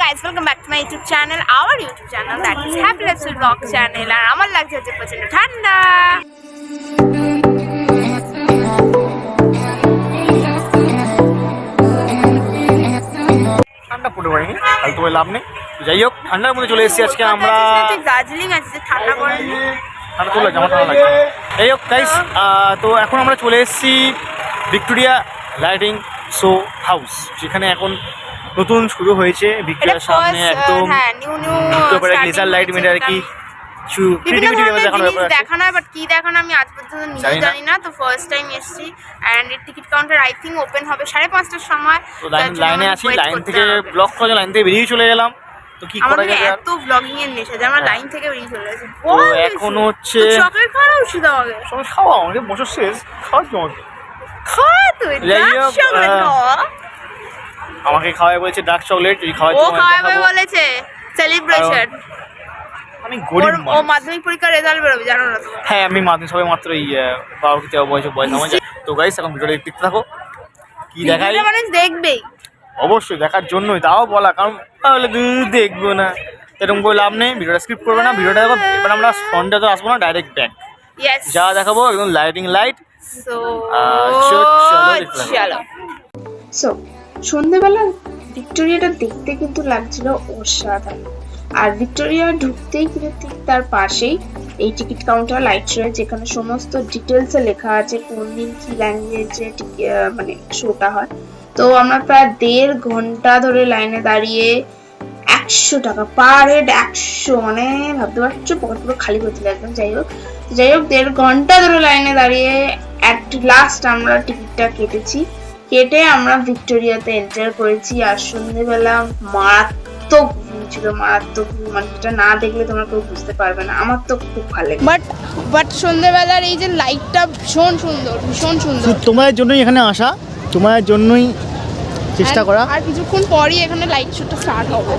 guys, welcome back to my YouTube channel, our YouTube channel that is Happy Lifestyle Vlog channel. আর আমার লাগছে হচ্ছে প্রচন্ড ঠান্ডা। ঠান্ডা পড়ে পারিনি, তাহলে তো লাভ নেই। যাই হোক, ঠান্ডার মধ্যে চলে এসেছি আজকে আমরা। দার্জিলিং আছে, ঠান্ডা পড়েনি, ঠান্ডা তো লাগে, আমার ঠান্ডা লাগে। যাই হোক গাইস, তো এখন আমরা চলে এসেছি ভিক্টোরিয়া লাইটিং শো হাউস, যেখানে এখন নতুন শুরু হয়েছে ভিক্টোরিয়ার সামনে একদম লেজার লাইট মেরে আর কি কিছু দেখানো হয়, বাট কি দেখানো আমি আজ পর্যন্ত নিজে জানি না। তো ফার্স্ট টাইম এসেছি অ্যান্ড এর ticket counter I think open হবে 5:30টার সময়। তো লাইনে আছি, লাইন থেকে ব্লক করে লাইন থেকে বেরিয়ে চলে গেলাম। তো কি করা যাবে, এত ব্লগিং এর নেশা যে আমরা লাইন থেকে বেরিয়ে চলে এসেছি। তো এখন হচ্ছে চকলেট খাওয়া উচিত আমাকে, সব খাওয়া আমাকে বছর শেষ খাওয়ার জন্য খাওয়া তুই চকলেট খাওয়া আমাকে খাওয়াই বলেছে ডার্ক চকলেট, এই খাওয়াই ও খাওয়াবে বলেছে সেলিব্রেশন। আমি গরিব ও মাধ্যমিক পরীক্ষার রেজাল্ট বেরোবে জানো না তো? হ্যাঁ, আমি মাধ্যমিক সবে মাত্র এই 12 বয়স আমার। তো গাইস, এখন ভিডিওটা দেখতে থাকো, কি দেখাই মানুষ দেখবেই, অবশ্যই দেখার জন্যই তাও বলা, কারণ তাহলে দেখবো না এরকম করে লাভ নেই। ভিডিওটা স্কিপ করবে না, ভিডিওটা দেখো। এবার আমরা ফ্রন্টে তো আসবো না, ডাইরেক্ট ব্যাক যা দেখাবো একদম লাইটিং লাইট। সো সন্ধ্যেবেলা ভিক্টোরিয়াটা দেখতে কিন্তু লাগছিল অসাধারণ। আর ভিক্টোরিয়া ঢুকতেই কিন্তু ঠিক তার পাশেই এই টিকিট কাউন্টার লাইট শো, যেখানে সমস্ত ডিটেলসে লেখা আছে কোন দিন কি ল্যাঙ্গুয়েজে মানে শোটা হয়। তো আমরা প্রায় 1.5 ঘন্টা ধরে লাইনে দাঁড়িয়ে 100 টাকা পার হেড, 100 মানে ভাবতে পারছো পকেট পুরো খালি করতে একদম। যাই হোক 1.5 ঘন্টা ধরে লাইনে দাঁড়িয়ে অ্যাট লাস্ট আমরা টিকিটটা কেটে আমরা ভিক্টোরিয়াতে এন্টার করেছি। আর সন্ধ্যেবেলা মারাত্মক ভিউ ছিল, মারাত্মক ভিউ, মানে যেটা না দেখলে তোমরা কেউ বুঝতে পারবে না। আমার তো খুব ভালো লাগে। বাট সন্ধ্যেবেলার এই যে লাইটটা ভীষণ সুন্দর, ভীষণ সুন্দর। তোমাদের জন্যই এখানে আসা, তোমাদের জন্যই চেষ্টা করা। আর কিছুক্ষণ পরই এখানে লাইট শোটা স্টার্ট হবে।